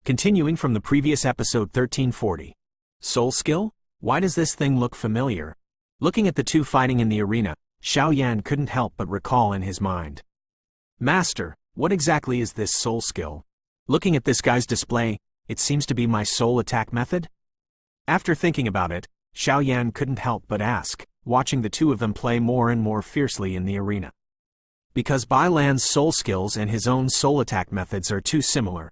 Continuing from the previous episode 1340. Soul skill? Why does this thing look familiar? Looking at the two fighting in the arena, Xiao Yan couldn't help but recall in his mind. Master, what exactly is this soul skill? Looking at this guy's display, it seems to be my soul attack method? After thinking about it, Xiao Yan couldn't help but ask, watching the two of them play more and more fiercely in the arena. Because Bai Lan's soul skills and his own soul attack methods are too similar.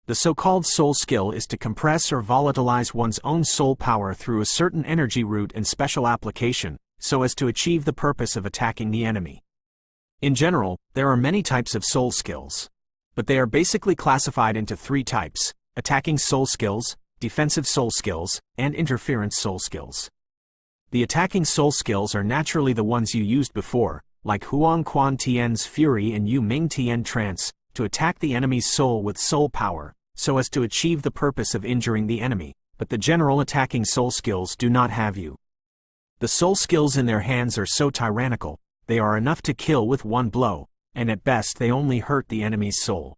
The so-called soul skill is to compress or volatilize one's own soul power through a certain energy route and special application, so as to achieve the purpose of attacking the enemy. In general, there are many types of soul skills. But they are basically classified into three types: attacking soul skills, defensive soul skills, and interference soul skills. The attacking soul skills are naturally the ones you used before, like Huang Quan Tian's Fury and Yu Ming Tian Trance, to attack the enemy's soul with soul power, so as to achieve the purpose of injuring the enemy, but the general attacking soul skills do not have you. The soul skills in their hands are so tyrannical, they are enough to kill with one blow, and at best they only hurt the enemy's soul.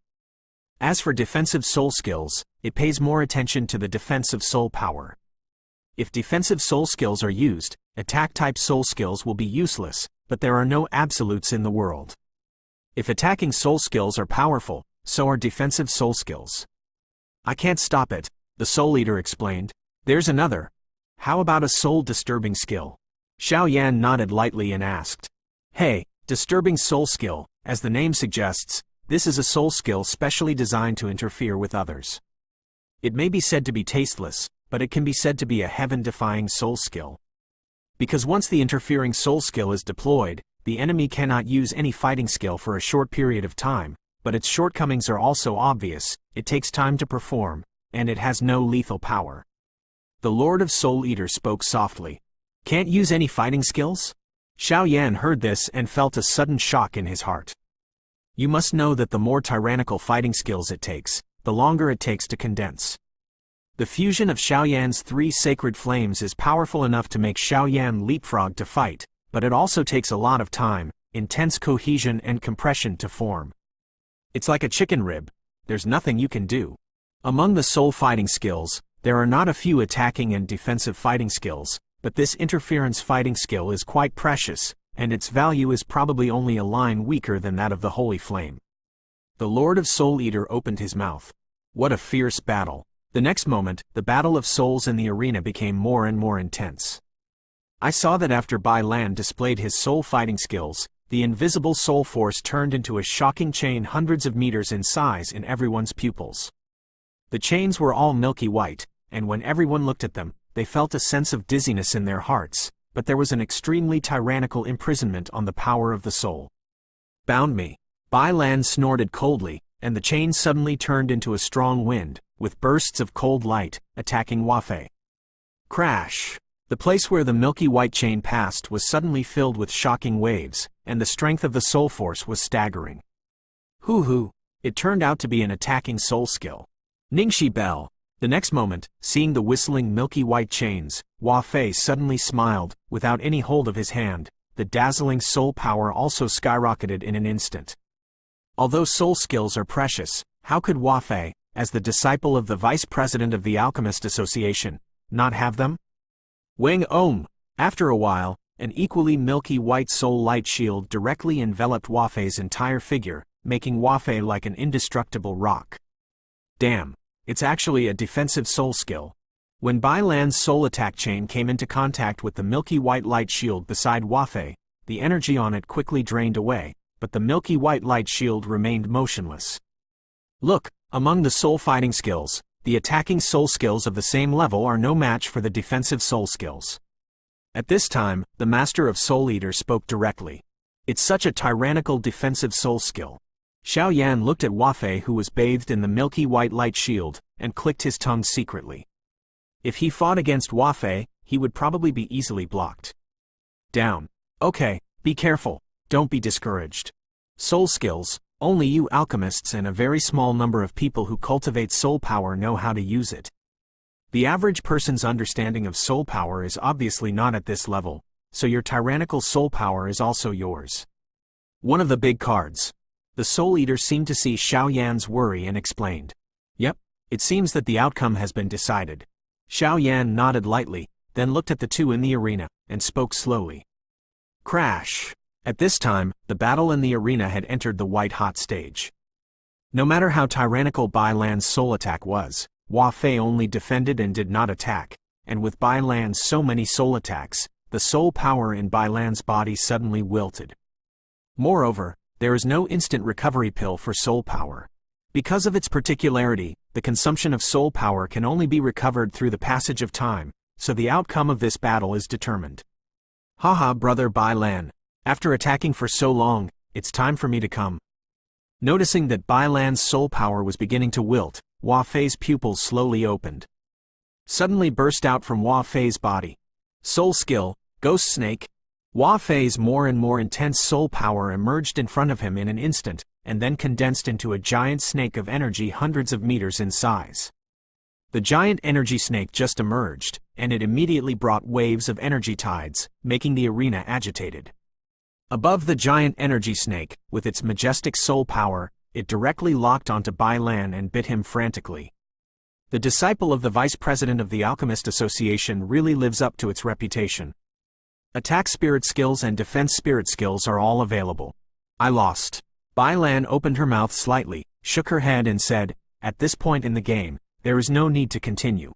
As for defensive soul skills, it pays more attention to the defensive soul power. If defensive soul skills are used, attack-type soul skills will be useless, but there are no absolutes in the world. If attacking soul skills are powerful, so are defensive soul skills. I can't stop it, the soul eater explained. There's another. How about a soul-disturbing skill? Xiao Yan nodded lightly and asked. Hey, disturbing soul skill, as the name suggests, this is a soul skill specially designed to interfere with others. It may be said to be tasteless, but it can be said to be a heaven-defying soul skill. Because once the interfering soul skill is deployed, the enemy cannot use any fighting skill for a short period of time, but its shortcomings are also obvious. It takes time to perform, and it has no lethal power. The Lord of Soul Eater spoke softly. Can't use any fighting skills? Xiao Yan heard this and felt a sudden shock in his heart. You must know that the more tyrannical fighting skills it takes, the longer it takes to condense. The fusion of Xiao Yan's three sacred flames is powerful enough to make Xiao Yan leapfrog to fight, but it also takes a lot of time, intense cohesion and compression to form. It's like a chicken rib. There's nothing you can do. Among the soul fighting skills, there are not a few attacking and defensive fighting skills, but this interference fighting skill is quite precious, and its value is probably only a line weaker than that of the Holy Flame. The Lord of Soul Eater opened his mouth. What a fierce battle. The next moment, the battle of souls in the arena became more and more intense. I saw that after Bai Lan displayed his soul fighting skills, the invisible soul force turned into a shocking chain hundreds of meters in size in everyone's pupils. The chains were all milky white, and when everyone looked at them, they felt a sense of dizziness in their hearts, but there was an extremely tyrannical imprisonment on the power of the soul. Bound me. Bai Lan snorted coldly, and the chain suddenly turned into a strong wind, with bursts of cold light, attacking Hua Fei. Crash! The place where the milky white chain passed was suddenly filled with shocking waves, and the strength of the soul force was staggering. Hoo! It turned out to be an attacking soul skill. Ningxi Bell! The next moment, seeing the whistling milky white chains, Hua Fei suddenly smiled. Without any hold of his hand, the dazzling soul power also skyrocketed in an instant. Although soul skills are precious, how could Hua Fei, as the disciple of the vice president of the Alchemist Association, not have them? Wang Om! After a while, an equally milky white soul light shield directly enveloped Hua Fei's entire figure, making Hua Fei like an indestructible rock. Damn, it's actually a defensive soul skill. When Bai Lan's soul attack chain came into contact with the milky white light shield beside Hua Fei, the energy on it quickly drained away, but the milky white light shield remained motionless. Look, among the soul fighting skills, the attacking soul skills of the same level are no match for the defensive soul skills. At this time, the Master of Soul Eater spoke directly. It's such a tyrannical defensive soul skill. Xiao Yan looked at Hua Fei, who was bathed in the milky white light shield, and clicked his tongue secretly. If he fought against Hua Fei, he would probably be easily blocked. Down. Okay, be careful, don't be discouraged. Soul skills, only you alchemists and a very small number of people who cultivate soul power know how to use it. The average person's understanding of soul power is obviously not at this level, so your tyrannical soul power is also yours. One of the big cards. The Soul Eater seemed to see Xiao Yan's worry and explained. Yep, It seems that the outcome has been decided. Xiao Yan nodded lightly, then looked at the two in the arena, and spoke slowly. Crash! At this time, the battle in the arena had entered the white-hot stage. No matter how tyrannical Bai Lan's soul attack was, Hua Fei only defended and did not attack, and with Bai Lan's so many soul attacks, the soul power in Bai Lan's body suddenly wilted. Moreover, there is no instant recovery pill for soul power. Because of its particularity, the consumption of soul power can only be recovered through the passage of time, so the outcome of this battle is determined. Haha, brother Bai Lan. After attacking for so long, it's time for me to come. Noticing that Bai Lan's soul power was beginning to wilt, Hua Fei's pupils slowly opened. Suddenly burst out from Hua Fei's body. Soul skill, Ghost Snake. Hua Fei's more and more intense soul power emerged in front of him in an instant, and then condensed into a giant snake of energy hundreds of meters in size. The giant energy snake just emerged, and it immediately brought waves of energy tides, making the arena agitated. Above the giant energy snake, with its majestic soul power, it directly locked onto Bai Lan and bit him frantically. The disciple of the vice president of the Alchemist Association really lives up to its reputation. Attack spirit skills and defense spirit skills are all available. I lost. Bai Lan opened her mouth slightly, shook her head and said, "At this point in the game, there is no need to continue."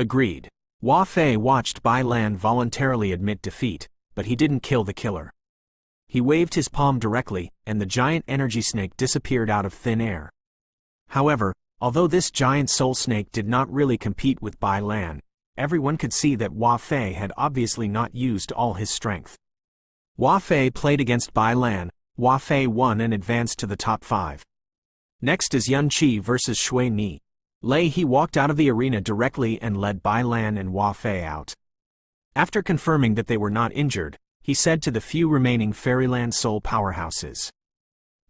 Agreed. Hua Fei watched Bai Lan voluntarily admit defeat, but he didn't kill the killer. He waved his palm directly, and the giant energy snake disappeared out of thin air. However, although this giant soul snake did not really compete with Bai Lan, everyone could see that Hua Fei had obviously not used all his strength. Hua Fei played against Bai Lan. Hua Fei won and advanced to the top 5. Next is Yun Qi versus Shui Ni. Lei He walked out of the arena directly and led Bai Lan and Hua Fei out. After confirming that they were not injured, he said to the few remaining Fairyland Soul powerhouses.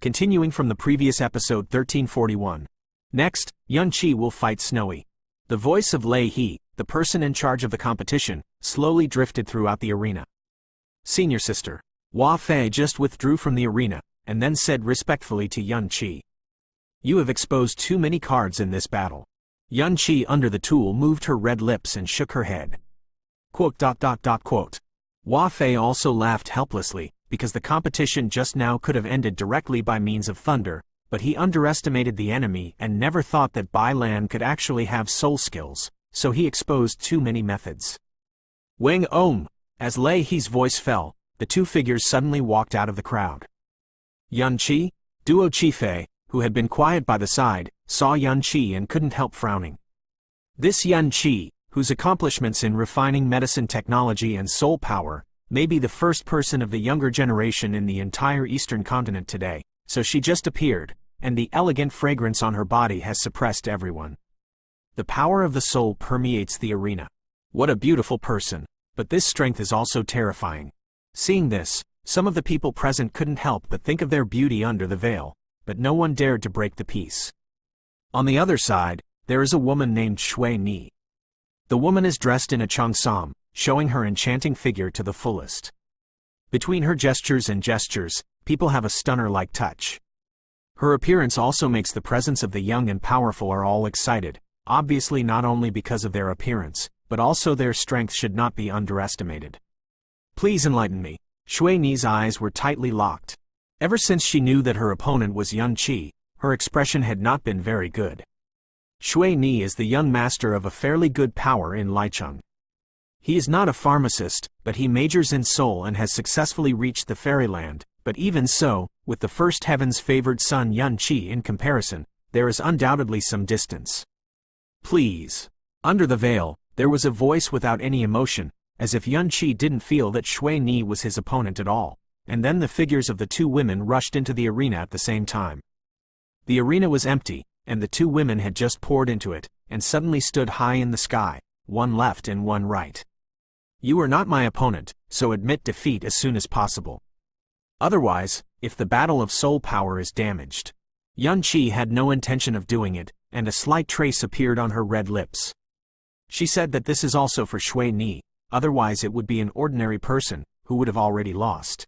Continuing from the previous episode 1341. Next, Yun Qi will fight Snowy. The voice of Lei He, the person in charge of the competition, slowly drifted throughout the arena. Senior sister. Hua Fei just withdrew from the arena, and then said respectfully to Yun Qi. You have exposed too many cards in this battle. Yun Qi under the tool moved her red lips and shook her head. Quote. Hua Fei also laughed helplessly, because the competition just now could have ended directly by means of thunder, but he underestimated the enemy and never thought that Bai Lan could actually have soul skills, so he exposed too many methods. Wang Om! As Lei He's voice fell, the two figures suddenly walked out of the crowd. Yun Qi, Duo Qifei, who had been quiet by the side, saw Yun Qi and couldn't help frowning. This Yun Qi, whose accomplishments in refining medicine technology and soul power, may be the first person of the younger generation in the entire Eastern continent today, so she just appeared, and the elegant fragrance on her body has suppressed everyone. The power of the soul permeates the arena. What a beautiful person, but this strength is also terrifying. Seeing this, some of the people present couldn't help but think of their beauty under the veil, but no one dared to break the peace. On the other side, there is a woman named Shui Ni. The woman is dressed in a cheongsam, showing her enchanting figure to the fullest. Between her gestures and gestures, people have a stunner-like touch. Her appearance also makes the presence of the young and powerful are all excited, obviously not only because of their appearance, but also their strength should not be underestimated. Please enlighten me. Shui Ni's eyes were tightly locked. Ever since she knew that her opponent was Yun Qi, her expression had not been very good. Shui Ni is the young master of a fairly good power in Licheng. He is not a pharmacist, but he majors in soul and has successfully reached the fairyland, but even so, with the first heaven's favored son Yun Qi in comparison, there is undoubtedly some distance. Please. Under the veil, there was a voice without any emotion, as if Yun Qi didn't feel that Shui Ni was his opponent at all, and then the figures of the two women rushed into the arena at the same time. The arena was empty, and the two women had just poured into it, and suddenly stood high in the sky, one left and one right. You are not my opponent, so admit defeat as soon as possible. Otherwise, if the battle of soul power is damaged. Yun Qi had no intention of doing it, and a slight trace appeared on her red lips. She said that this is also for Shui Ni, otherwise it would be an ordinary person, who would have already lost.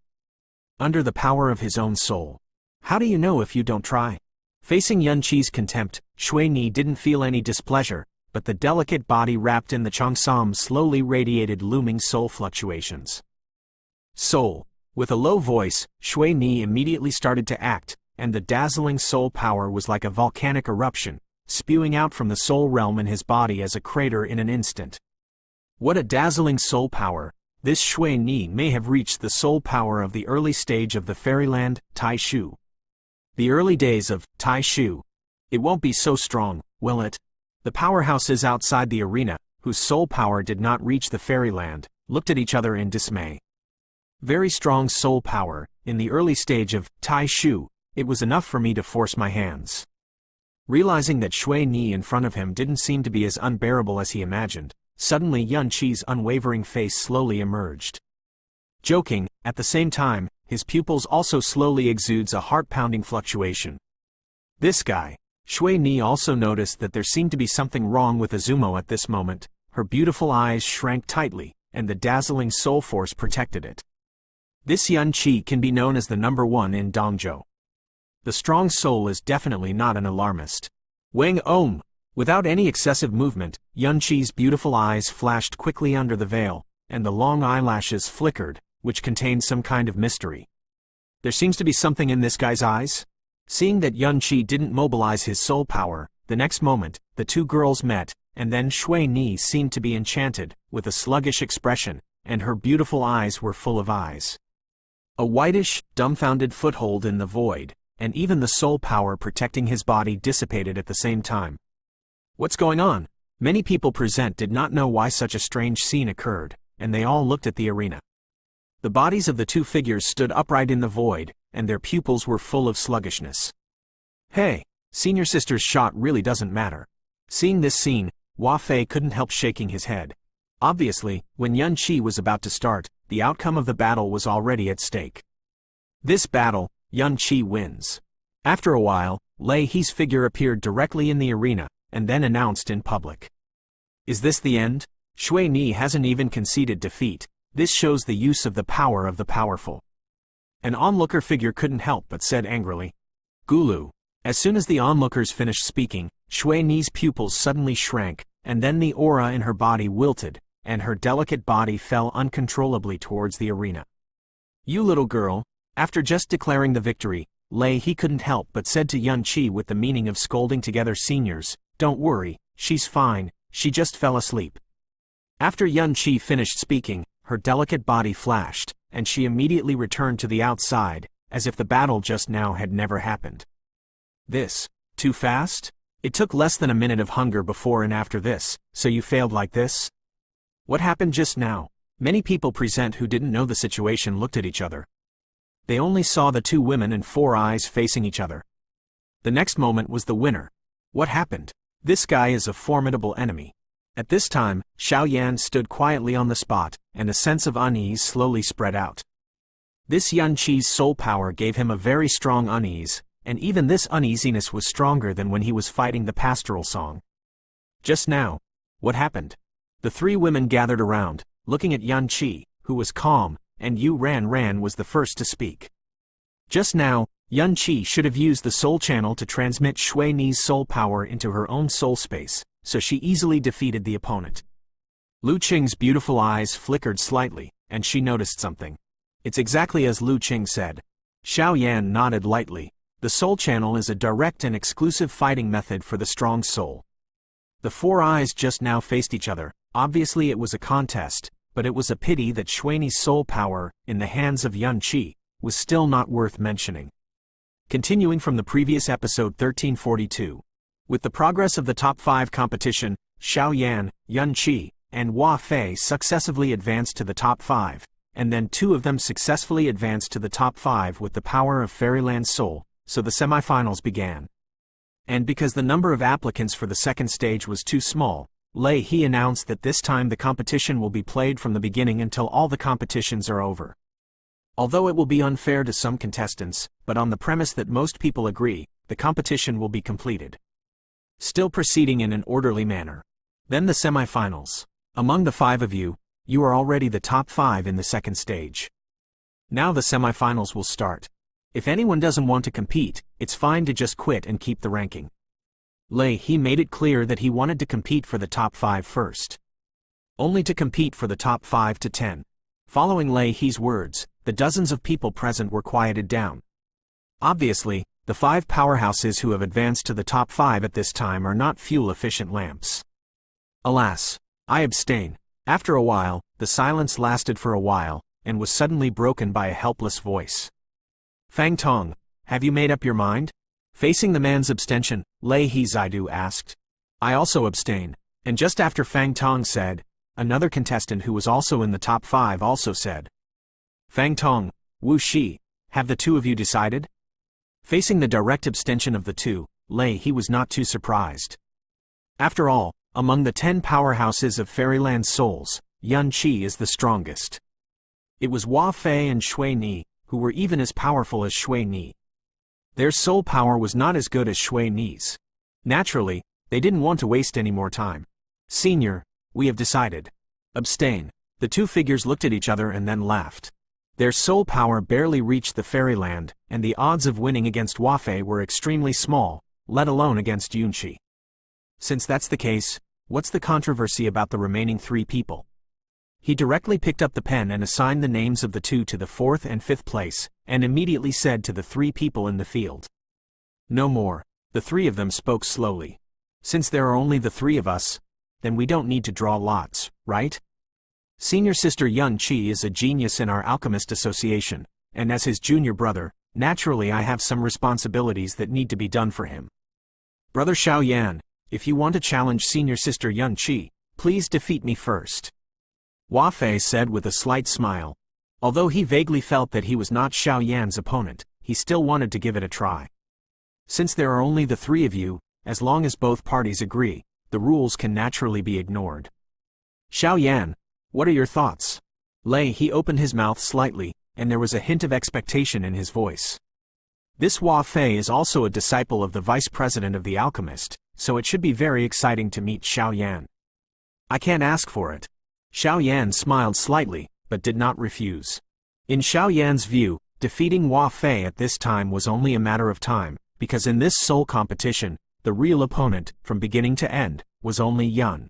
Under the power of his own soul. How do you know if you don't try? Facing Yun Qi's contempt, Shui Ni didn't feel any displeasure, but the delicate body wrapped in the cheongsam slowly radiated looming soul fluctuations. Soul. With a low voice, Shui Ni immediately started to act, and the dazzling soul power was like a volcanic eruption, spewing out from the soul realm in his body as a crater in an instant. What a dazzling soul power! This Shui Ni may have reached the soul power of the early stage of the fairyland, Tai Shu. The early days of Tai Shu. It won't be so strong, will it? The powerhouses outside the arena, whose soul power did not reach the fairyland, looked at each other in dismay. Very strong soul power, in the early stage of Tai Shu, it was enough for me to force my hands. Realizing that Shui Ni in front of him didn't seem to be as unbearable as he imagined, suddenly Yun Qi's unwavering face slowly emerged. Joking, at the same time, his pupils also slowly exudes a heart-pounding fluctuation. This guy. Shui Ni also noticed that there seemed to be something wrong with Azumo at this moment. Her beautiful eyes shrank tightly, and the dazzling soul force protected it. This Yun Qi can be known as the #1 in Dongzhou. The strong soul is definitely not an alarmist. Wang Om! Without any excessive movement, Yun Qi's beautiful eyes flashed quickly under the veil, and the long eyelashes flickered, which contained some kind of mystery. There seems to be something in this guy's eyes? Seeing that Yun Qi didn't mobilize his soul power, the next moment, the two girls met, and then Shui Ni seemed to be enchanted, with a sluggish expression, and her beautiful eyes were full of eyes. A whitish, dumbfounded foothold in the void, and even the soul power protecting his body dissipated at the same time. What's going on? Many people present did not know why such a strange scene occurred, and they all looked at the arena. The bodies of the two figures stood upright in the void, and their pupils were full of sluggishness. Hey, senior sister's shot really doesn't matter. Seeing this scene, Hua Fei couldn't help shaking his head. Obviously, when Yun Qi was about to start, the outcome of the battle was already at stake. This battle, Yun Qi wins. After a while, Lei He's figure appeared directly in the arena, and then announced in public. Is this the end? Shui Ni hasn't even conceded defeat. This shows the use of the power of the powerful. An onlooker figure couldn't help but said angrily. Gulu. As soon as the onlookers finished speaking, Shui Ni's pupils suddenly shrank, and then the aura in her body wilted, and her delicate body fell uncontrollably towards the arena. You little girl. After just declaring the victory, Lei He couldn't help but said to Yun Qi with the meaning of scolding together seniors, don't worry, she's fine, she just fell asleep. After Yun Qi finished speaking, her delicate body flashed, and she immediately returned to the outside, as if the battle just now had never happened. This, too fast? It took less than a minute of hunger before and after this, so you failed like this? What happened just now? Many people present who didn't know the situation looked at each other. They only saw the two women and four eyes facing each other. The next moment was the winner. What happened? This guy is a formidable enemy. At this time, Xiao Yan stood quietly on the spot, and a sense of unease slowly spread out. This Yun Qi's soul power gave him a very strong unease, and even this uneasiness was stronger than when he was fighting the pastoral song. Just now, what happened? The three women gathered around, looking at Yun Qi, who was calm, and Yu Ran was the first to speak. Just now, Yun Qi should have used the soul channel to transmit Shui Ni's soul power into her own soul space, so she easily defeated the opponent. Lu Qing's beautiful eyes flickered slightly, and she noticed something. It's exactly as Lu Qing said. Xiao Yan nodded lightly. The soul channel is a direct and exclusive fighting method for the strong soul. The four eyes just now faced each other. Obviously it was a contest, but it was a pity that Shui Ni's soul power, in the hands of Yun Qi, was still not worth mentioning. Continuing from the previous episode 1342. With the progress of the top 5 competition, Xiao Yan, Yun Qi, and Hua Fei successively advanced to the top 5, and then 2 of them successfully advanced to the top 5 with the power of Fairyland Soul, so the semifinals began. And because the number of applicants for the second stage was too small, Lei He announced that this time the competition will be played from the beginning until all the competitions are over. Although it will be unfair to some contestants, but on the premise that most people agree, the competition will be completed. Still proceeding in an orderly manner. Then the semifinals. Among the 5 of you, you are already the top 5 in the second stage. Now the semifinals will start. If anyone doesn't want to compete, it's fine to just quit and keep the ranking. Lei He made it clear that he wanted to compete for the top 5 first. Only to compete for the top 5 to 10. Following Lei He's words, the dozens of people present were quieted down. Obviously, the 5 powerhouses who have advanced to the top 5 at this time are not fuel-efficient lamps. Alas, I abstain. After a while, the silence lasted for a while, and was suddenly broken by a helpless voice. Fang Tong, have you made up your mind? Facing the man's abstention, Lei He Zaidu asked. I also abstain. And just after Fang Tong said, another contestant who was also in the top 5 also said. Fang Tong, Wu Shi, have the two of you decided? Facing the direct abstention of the two, Lei He was not too surprised. After all, among the 10 powerhouses of Fairyland's souls, Yun Qi is the strongest. It was Hua Fei and Shui Ni, who were even as powerful as Shui Ni. Their soul power was not as good as Shui Ni's. Naturally, they didn't want to waste any more time. Senior, we have decided. Abstain. The two figures looked at each other and then laughed. Their soul power barely reached the Fairyland, and the odds of winning against Hua Fei were extremely small, let alone against Yun Qi. Since that's the case, what's the controversy about the remaining 3 people? He directly picked up the pen and assigned the names of the 2 to the 4th and 5th place, and immediately said to the 3 people in the field. No more. The 3 of them spoke slowly. Since there are only the 3 of us, then we don't need to draw lots, right? Senior sister Yun Qi is a genius in our Alchemist Association, and as his junior brother, naturally I have some responsibilities that need to be done for him. Brother Xiao Yan, if you want to challenge senior sister Yun Qi, please defeat me first. Hua Fei said with a slight smile. Although he vaguely felt that he was not Xiao Yan's opponent, he still wanted to give it a try. Since there are only the 3 of you, as long as both parties agree, the rules can naturally be ignored. Xiao Yan, what are your thoughts? Lei He opened his mouth slightly, and there was a hint of expectation in his voice. This Hua Fei is also a disciple of the vice president of the Alchemist, so it should be very exciting to meet Xiao Yan. I can't ask for it. Xiao Yan smiled slightly, but did not refuse. In Xiao Yan's view, defeating Hua Fei at this time was only a matter of time, because in this soul competition, the real opponent, from beginning to end, was only Yun.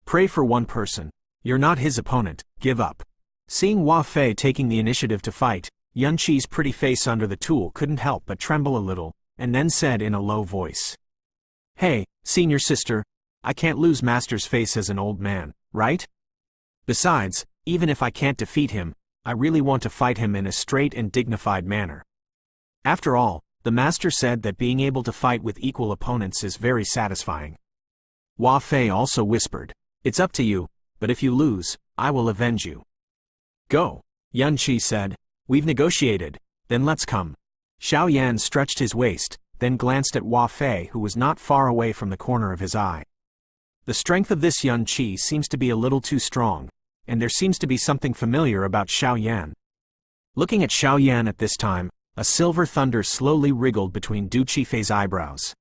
Pray for one person. You're not his opponent, give up. Seeing Hua Fei taking the initiative to fight, Yun Qi's pretty face under the tool couldn't help but tremble a little, and then said in a low voice. Hey, senior sister, I can't lose Master's face as an old man, right? Besides, even if I can't defeat him, I really want to fight him in a straight and dignified manner. After all, the Master said that being able to fight with equal opponents is very satisfying. Hua Fei also whispered, it's up to you, but if you lose, I will avenge you. Go, Yun Qi said, we've negotiated, then let's come. Xiao Yan stretched his waist, then glanced at Hua Fei who was not far away from the corner of his eye. The strength of this Yun Qi seems to be a little too strong, and there seems to be something familiar about Xiao Yan. Looking at Xiao Yan at this time, a silver thunder slowly wriggled between Du Qifei's eyebrows.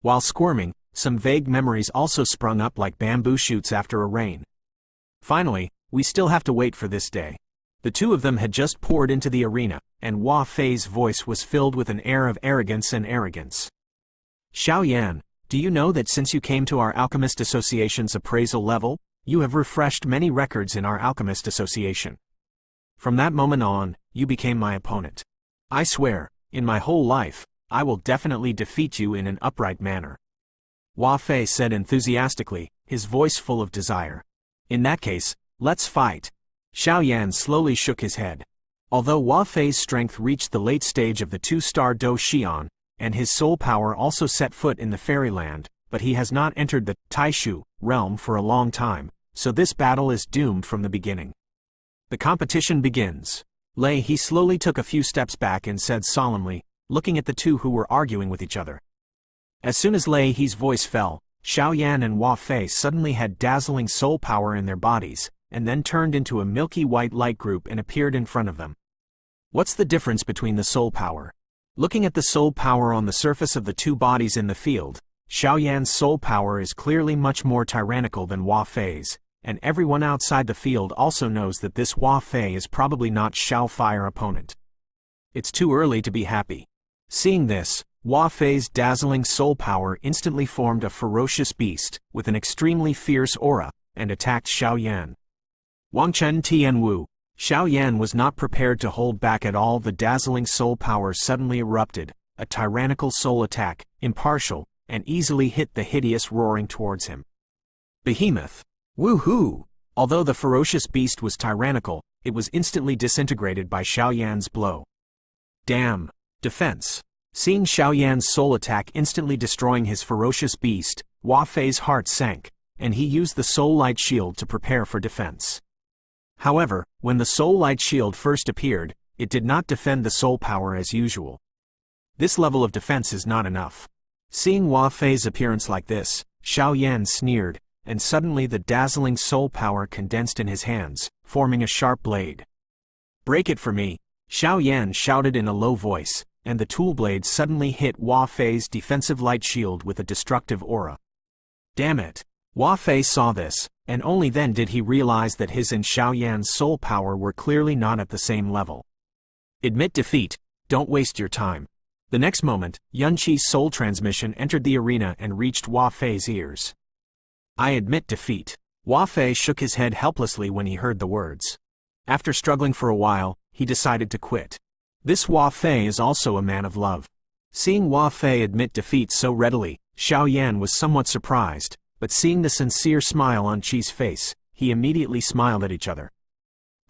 While squirming, some vague memories also sprung up like bamboo shoots after a rain. Finally, we still have to wait for this day. The 2 of them had just poured into the arena, and Hua Fei's voice was filled with an air of arrogance and arrogance. Xiao Yan, do you know that since you came to our Alchemist Association's appraisal level, you have refreshed many records in our Alchemist Association? From that moment on, you became my opponent. I swear, in my whole life, I will definitely defeat you in an upright manner. Hua Fei said enthusiastically, his voice full of desire. In that case, let's fight. Xiao Yan slowly shook his head. Although Hua Fei's strength reached the late stage of the 2-star Do Xian, and his soul power also set foot in the Fairyland, but he has not entered the Taishu realm for a long time, so this battle is doomed from the beginning. The competition begins. Lei He slowly took a few steps back and said solemnly, looking at the 2 who were arguing with each other. As soon as Lei He's voice fell, Xiao Yan and Hua Fei suddenly had dazzling soul power in their bodies, and then turned into a milky white light group and appeared in front of them. What's the difference between the soul power? Looking at the soul power on the surface of the 2 bodies in the field, Xiao Yan's soul power is clearly much more tyrannical than Hua Fei's, and everyone outside the field also knows that this Hua Fei is probably not Xiao Fei's opponent. It's too early to be happy. Seeing this, Hua Fei's dazzling soul power instantly formed a ferocious beast with an extremely fierce aura and attacked Xiao Yan. Wangchen Tianwu. Xiao Yan was not prepared to hold back at all. The dazzling soul power suddenly erupted, a tyrannical soul attack, impartial, and easily hit the hideous roaring towards him. Behemoth. Woohoo! Although the ferocious beast was tyrannical, it was instantly disintegrated by Xiao Yan's blow. Damn! Defense. Seeing Xiao Yan's soul attack instantly destroying his ferocious beast, Hua Fei's heart sank, and he used the Soul Light Shield to prepare for defense. However, when the Soul Light Shield first appeared, it did not defend the soul power as usual. This level of defense is not enough. Seeing Hua Fei's appearance like this, Xiao Yan sneered, and suddenly the dazzling soul power condensed in his hands, forming a sharp blade. "Break it for me," Xiao Yan shouted in a low voice, and the tool blade suddenly hit Hua Fei's defensive light shield with a destructive aura. Damn it! Hua Fei saw this, and only then did he realize that his and Xiao Yan's soul power were clearly not at the same level. Admit defeat, don't waste your time. The next moment, Yun Qi's soul transmission entered the arena and reached Hua Fei's ears. "I admit defeat." Hua Fei shook his head helplessly when he heard the words. After struggling for a while, he decided to quit. This Hua Fei is also a man of love. Seeing Hua Fei admit defeat so readily, Xiao Yan was somewhat surprised, but seeing the sincere smile on Qi's face, he immediately smiled at each other.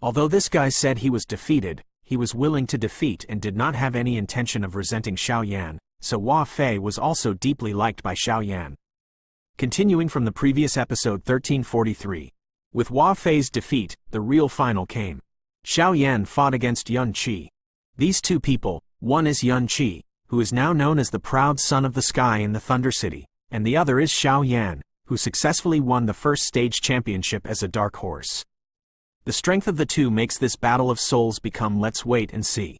Although this guy said he was defeated, he was willing to defeat and did not have any intention of resenting Xiao Yan, so Hua Fei was also deeply liked by Xiao Yan. Continuing from the previous episode 1343. With Hua Fei's defeat, the real final came. Xiao Yan fought against Yun Qi. These two people, one is Yun Qi, who is now known as the proud son of the sky in the Thunder City, and the other is Xiao Yan, who successfully won the first stage championship as a dark horse. The strength of the two makes this battle of souls become let's wait and see.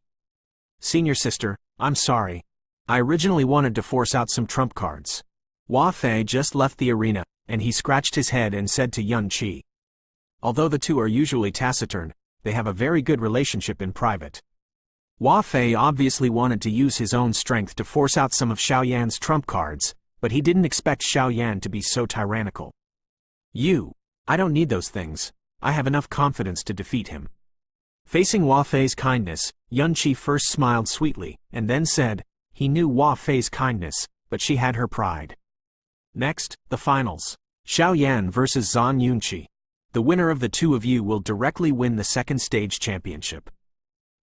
Senior sister, I'm sorry. I originally wanted to force out some trump cards. Hua Fei just left the arena, and he scratched his head and said to Yun Qi. Although the two are usually taciturn, they have a very good relationship in private. Hua Fei obviously wanted to use his own strength to force out some of Xiao Yan's trump cards, but he didn't expect Xiao Yan to be so tyrannical. I don't need those things. I have enough confidence to defeat him. Facing Hua Fei's kindness, Yun Qi first smiled sweetly, and then said, he knew Hua Fei's kindness, but she had her pride. Next, the finals. Xiao Yan versus Zhan Yunqi. The winner of the two of you will directly win the second stage championship.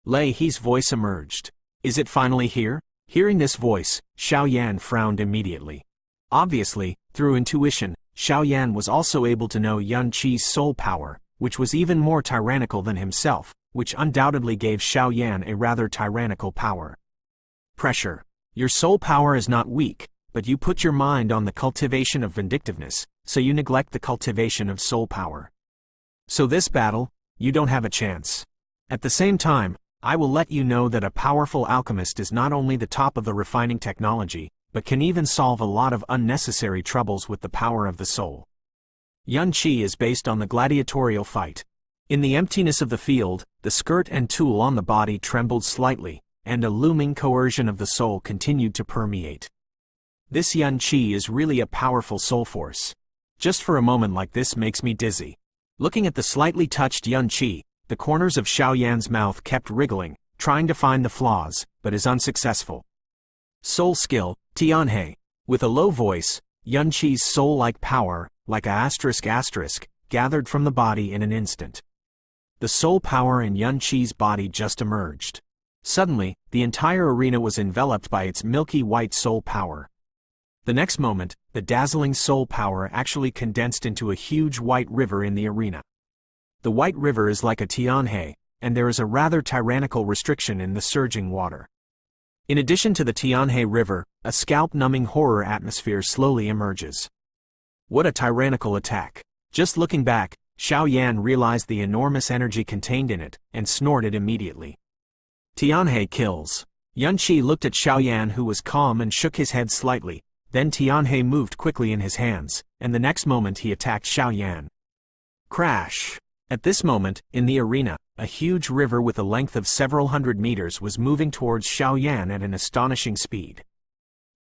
Lei He's voice emerged. Is it finally here? Hearing this voice, Xiao Yan frowned immediately. Obviously, through intuition, Xiao Yan was also able to know Yun Qi's soul power, which was even more tyrannical than himself, which undoubtedly gave Xiao Yan a rather tyrannical power. Pressure. Your soul power is not weak, but you put your mind on the cultivation of vindictiveness, so you neglect the cultivation of soul power. So this battle, you don't have a chance. At the same time, I will let you know that a powerful alchemist is not only the top of the refining technology, but can even solve a lot of unnecessary troubles with the power of the soul. Yun Qi is based on the gladiatorial fight. In the emptiness of the field, the skirt and tool on the body trembled slightly, and a looming coercion of the soul continued to permeate. This Yun Qi is really a powerful soul force. Just for a moment like this makes me dizzy. Looking at the slightly touched Yun Qi, the corners of Xiao Yan's mouth kept wriggling, trying to find the flaws, but is unsuccessful. Soul skill, Tianhe. With a low voice, Yun Qi's soul-like power, like a ***, gathered from the body in an instant. The soul power in Yun Qi's body just emerged. Suddenly, the entire arena was enveloped by its milky white soul power. The next moment, the dazzling soul power actually condensed into a huge white river in the arena. The white river is like a Tianhe, and there is a rather tyrannical restriction in the surging water. In addition to the Tianhe River, a scalp-numbing horror atmosphere slowly emerges. What a tyrannical attack. Just looking back, Xiao Yan realized the enormous energy contained in it, and snorted immediately. Tianhe kills. Yun Qi looked at Xiao Yan, who was calm and shook his head slightly, then Tianhe moved quickly in his hands, and the next moment he attacked Xiao Yan. Crash! At this moment, in the arena, a huge river with a length of several hundred meters was moving towards Xiao Yan at an astonishing speed.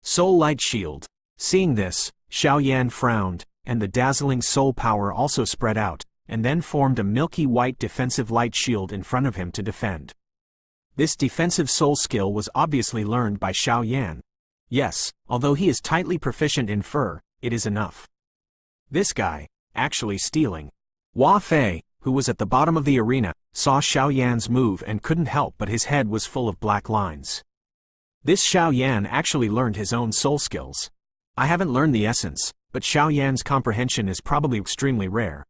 Soul Light Shield. Seeing this, Xiao Yan frowned, and the dazzling soul power also spread out, and then formed a milky white defensive light shield in front of him to defend. This defensive soul skill was obviously learned by Xiao Yan. Yes, although he is tightly proficient in fur, it is enough. This guy, actually stealing. Hua Fei, who was at the bottom of the arena, saw Xiao Yan's move and couldn't help but his head was full of black lines. This Xiao Yan actually learned his own soul skills. I haven't learned the essence, but Xiao Yan's comprehension is probably extremely rare.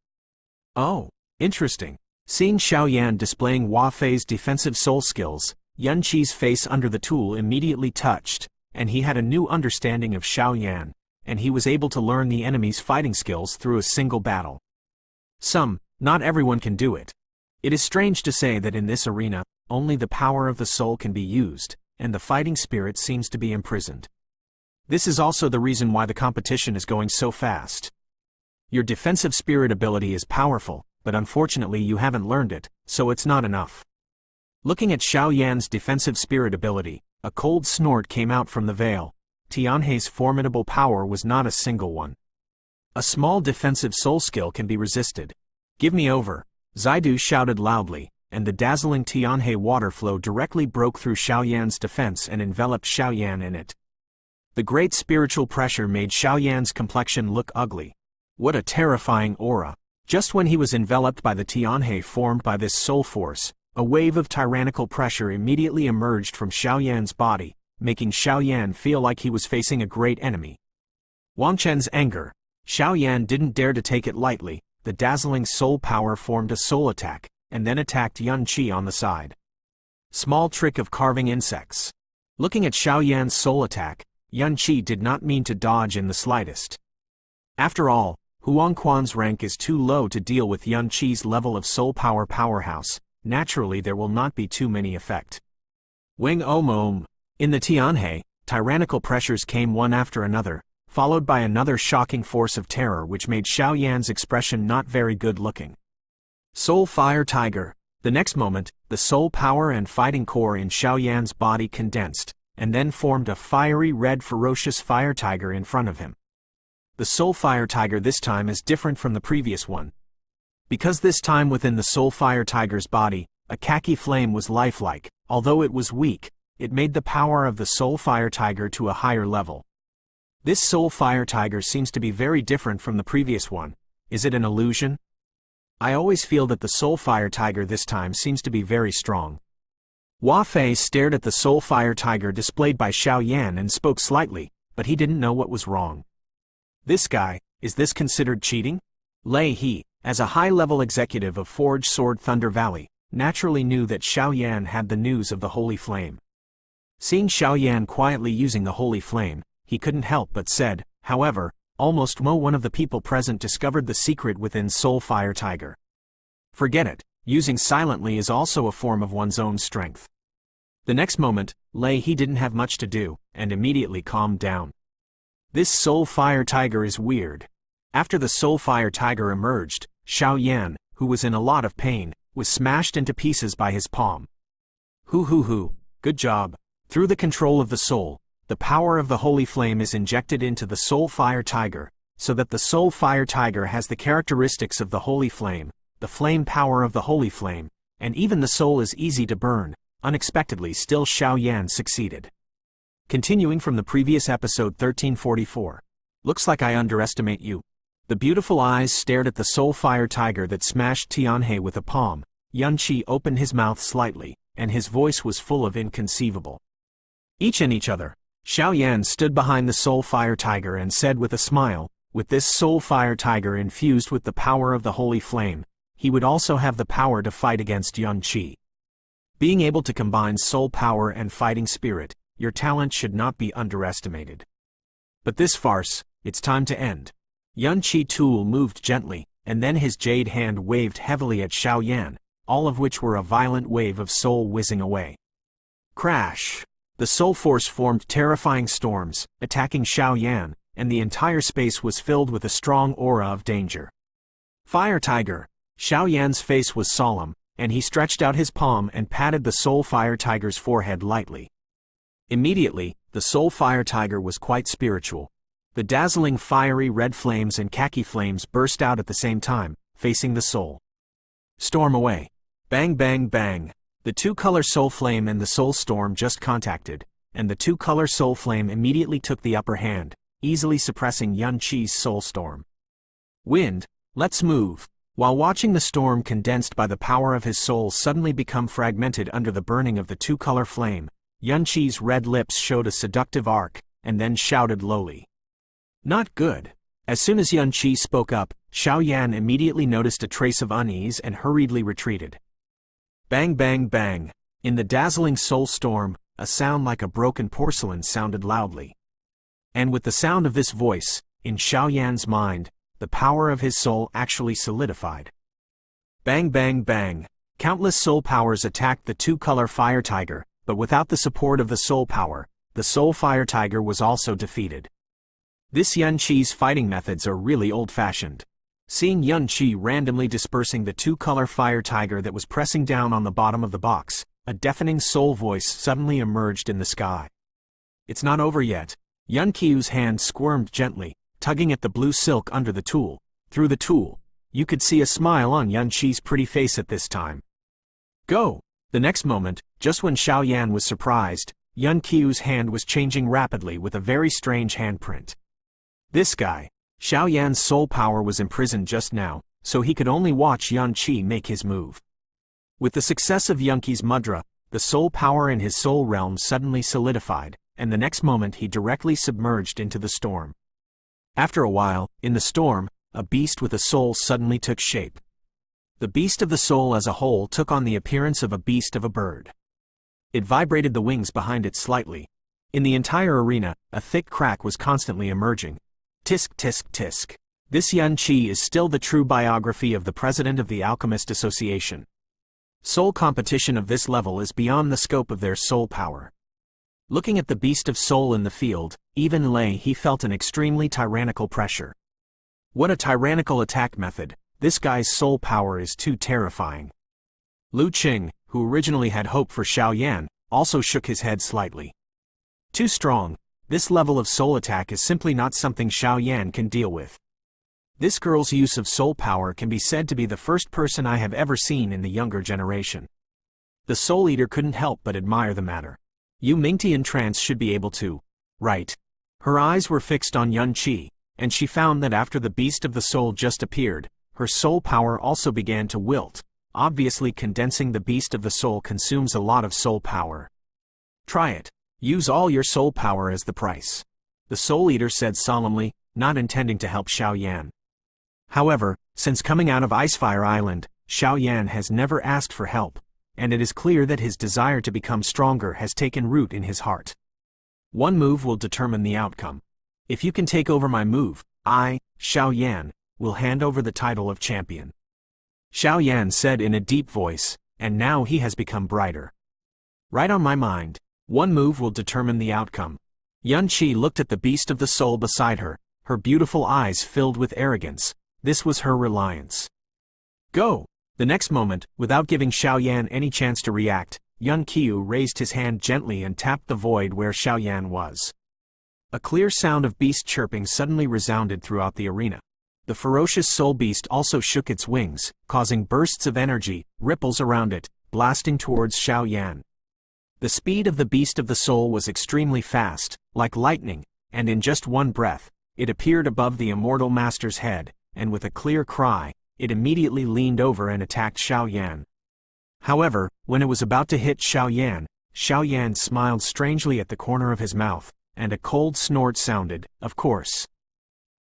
Oh, interesting. Seeing Xiao Yan displaying Hua Fei's defensive soul skills, Yun Qi's face under the tool immediately touched, and he had a new understanding of Xiao Yan, and he was able to learn the enemy's fighting skills through a single battle. Not everyone can do it. It is strange to say that in this arena, only the power of the soul can be used, and the fighting spirit seems to be imprisoned. This is also the reason why the competition is going so fast. Your defensive spirit ability is powerful, but unfortunately you haven't learned it, so it's not enough. Looking at Xiao Yan's defensive spirit ability, a cold snort came out from the veil. Tianhe's formidable power was not a single one. A small defensive soul skill can be resisted. Give me over, Zaidu shouted loudly, and the dazzling Tianhe water flow directly broke through Xiao Yan's defense and enveloped Xiao Yan in it. The great spiritual pressure made Xiao Yan's complexion look ugly. What a terrifying aura! Just when he was enveloped by the Tianhe formed by this soul force, a wave of tyrannical pressure immediately emerged from Xiao Yan's body, making Xiao Yan feel like he was facing a great enemy. Wang Chen's anger. Xiao Yan didn't dare to take it lightly. The dazzling soul power formed a soul attack, and then attacked Yun Qi on the side. Small trick of carving insects. Looking at Xiao Yan's soul attack, Yun Qi did not mean to dodge in the slightest. After all, Huang Quan's rank is too low to deal with Yun Qi's level of soul power powerhouse. Naturally there will not be too many effect. Wing Om. In the Tianhe, tyrannical pressures came one after another, followed by another shocking force of terror which made Xiao Yan's expression not very good looking. Soul Fire Tiger. The next moment, the soul power and fighting core in Xiao Yan's body condensed, and then formed a fiery red ferocious fire tiger in front of him. The Soul Fire Tiger this time is different from the previous one. Because this time within the Soul Fire Tiger's body, a khaki flame was lifelike. Although it was weak, it made the power of the Soul Fire Tiger to a higher level. This Soul Fire Tiger seems to be very different from the previous one. Is it an illusion? I always feel that the Soul Fire Tiger this time seems to be very strong. Hua Fei stared at the Soul Fire Tiger displayed by Xiao Yan and spoke slightly, but he didn't know what was wrong. This guy, is this considered cheating? Lei He, as a high-level executive of Forge Sword Thunder Valley, naturally knew that Xiao Yan had the news of the Holy Flame. Seeing Xiao Yan quietly using the Holy Flame, he couldn't help but said, however, almost one of the people present discovered the secret within Soul Fire Tiger. Forget it, using silently is also a form of one's own strength. The next moment, Lei He didn't have much to do, and immediately calmed down. This Soul Fire Tiger is weird. After the Soul Fire Tiger emerged, Xiao Yan, who was in a lot of pain, was smashed into pieces by his palm. Good job. Through the control of the soul, the power of the Holy Flame is injected into the Soul Fire Tiger, so that the Soul Fire Tiger has the characteristics of the Holy Flame, the flame power of the Holy Flame, and even the soul is easy to burn. Unexpectedly still Xiao Yan succeeded. Continuing from the previous episode 1344. Looks like I underestimate you. The beautiful eyes stared at the Soul Fire Tiger that smashed Tianhe with a palm. Yun Qi opened his mouth slightly, and his voice was full of inconceivable. Each other. Xiao Yan stood behind the Soul Fire Tiger and said with a smile, with this Soul Fire Tiger infused with the power of the Holy Flame, he would also have the power to fight against Yun Qi. Being able to combine soul power and fighting spirit, your talent should not be underestimated. But this farce, it's time to end. Yun Qi tool moved gently, and then his jade hand waved heavily at Xiao Yan, all of which were a violent wave of soul whizzing away. Crash! The soul force formed terrifying storms, attacking Xiao Yan, and the entire space was filled with a strong aura of danger. Fire Tiger! Xiao Yan's face was solemn, and he stretched out his palm and patted the Soul Fire Tiger's forehead lightly. Immediately, the soul fire tiger was quite spiritual. The dazzling fiery red flames and khaki flames burst out at the same time, facing the soul. Storm away. Bang bang bang. The two-color soul flame and the soul storm just contacted, and the two-color soul flame immediately took the upper hand, easily suppressing Yun Qi's soul storm. Wind, let's move. While watching the storm condensed by the power of his soul suddenly become fragmented under the burning of the two-color flame, Yun Qi's red lips showed a seductive arc, and then shouted lowly. Not good. As soon as Yun Qi spoke up, Xiao Yan immediately noticed a trace of unease and hurriedly retreated. Bang bang bang. In the dazzling soul storm, a sound like a broken porcelain sounded loudly. And with the sound of this voice, in Xiao Yan's mind, the power of his soul actually solidified. Bang bang bang. Countless soul powers attacked the two-color fire tiger, but without the support of the soul power, the soul fire tiger was also defeated. This Yun Qi's fighting methods are really old-fashioned. Seeing Yun Qi randomly dispersing the two-color fire tiger that was pressing down on the bottom of the box, a deafening soul voice suddenly emerged in the sky. It's not over yet. Yun Qi's hand squirmed gently, tugging at the blue silk under the tool. Through the tool, you could see a smile on Yun Qi's pretty face at this time. Go! The next moment, just when Xiao Yan was surprised, Yun Qi's hand was changing rapidly with a very strange handprint. This guy, Xiao Yan's soul power was imprisoned just now, so he could only watch Yun Qi make his move. With the success of Yun Qi's mudra, the soul power in his soul realm suddenly solidified, and the next moment he directly submerged into the storm. After a while, in the storm, a beast with a soul suddenly took shape. The beast of the soul as a whole took on the appearance of a beast of a bird. It vibrated the wings behind it slightly. In the entire arena, a thick crack was constantly emerging. Tisk tisk tisk. This Yun Qi is still the true biography of the president of the Alchemist Association. Soul competition of this level is beyond the scope of their soul power. Looking at the beast of soul in the field, even he felt an extremely tyrannical pressure. What a tyrannical attack method. This guy's soul power is too terrifying. Lu Qing, who originally had hope for Xiao Yan, also shook his head slightly. Too strong. This level of soul attack is simply not something Xiao Yan can deal with. This girl's use of soul power can be said to be the first person I have ever seen in the younger generation. The Soul Eater couldn't help but admire the matter. Yu Mingti in trance should be able to. Right. Her eyes were fixed on Yun Qi, and she found that after the beast of the soul just appeared, her soul power also began to wilt. Obviously, condensing the beast of the soul consumes a lot of soul power. Try it. Use all your soul power as the price. The Soul Eater said solemnly, not intending to help Xiao Yan. However, since coming out of Icefire Island, Xiao Yan has never asked for help, and it is clear that his desire to become stronger has taken root in his heart. One move will determine the outcome. If you can take over my move, I, Xiao Yan, will hand over the title of champion. Xiao Yan said in a deep voice, and now he has become brighter. Right on my mind. One move will determine the outcome. Yun Qi looked at the beast of the soul beside her, her beautiful eyes filled with arrogance. This was her reliance. Go! The next moment, without giving Xiao Yan any chance to react, Yun Qiu raised his hand gently and tapped the void where Xiao Yan was. A clear sound of beast chirping suddenly resounded throughout the arena. The ferocious soul beast also shook its wings, causing bursts of energy, ripples around it, blasting towards Xiao Yan. The speed of the beast of the soul was extremely fast, like lightning, and in just one breath, it appeared above the immortal master's head, and with a clear cry, it immediately leaned over and attacked Xiao Yan. However, when it was about to hit Xiao Yan smiled strangely at the corner of his mouth, and a cold snort sounded, of course.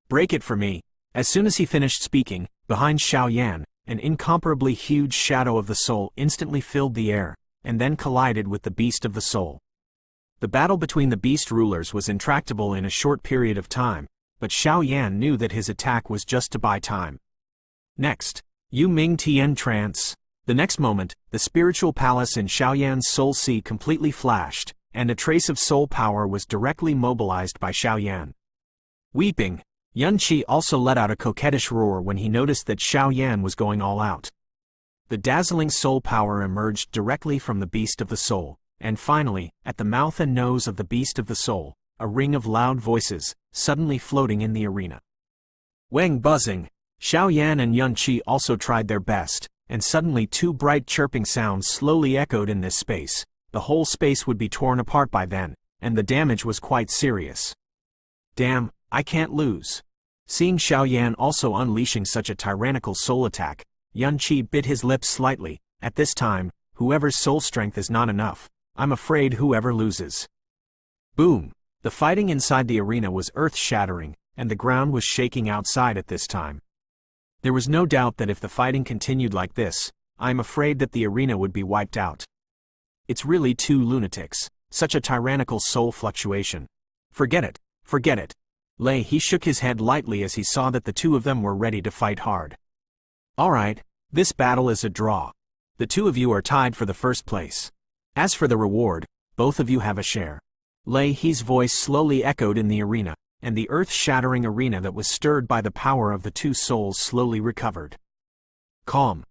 Break it for me. As soon as he finished speaking, behind Xiao Yan, an incomparably huge shadow of the soul instantly filled the air, and then collided with the beast of the soul. The battle between the beast rulers was intractable in a short period of time, but Xiao Yan knew that his attack was just to buy time. Next, Yu Ming Tian trance. The next moment, the spiritual palace in Xiao Yan's soul sea completely flashed, and a trace of soul power was directly mobilized by Xiao Yan. Weeping, Yun Qi also let out a coquettish roar when he noticed that Xiao Yan was going all out. The dazzling soul power emerged directly from the beast of the soul, And finally, at the mouth and nose of the beast of the soul, a ring of loud voices, suddenly floating in the arena. Wang buzzing. Xiao Yan and Yun Qi also tried their best, and suddenly two bright chirping sounds slowly echoed in this space. The whole space would be torn apart by then, and the damage was quite serious. Damn, I can't lose. Seeing Xiao Yan also unleashing such a tyrannical soul attack, Yun Qi bit his lips slightly. At this time, whoever's soul strength is not enough, I'm afraid whoever loses. Boom! The fighting inside the arena was earth-shattering, and the ground was shaking outside at this time. There was no doubt that if the fighting continued like this, I'm afraid that the arena would be wiped out. It's really two lunatics, such a tyrannical soul fluctuation. Forget it, forget it. He shook his head lightly as he saw that the two of them were ready to fight hard. Alright, this battle is a draw. The two of you are tied for the first place. As for the reward, both of you have a share. He's voice slowly echoed in the arena, and the earth-shattering arena that was stirred by the power of the two souls slowly recovered. Calm.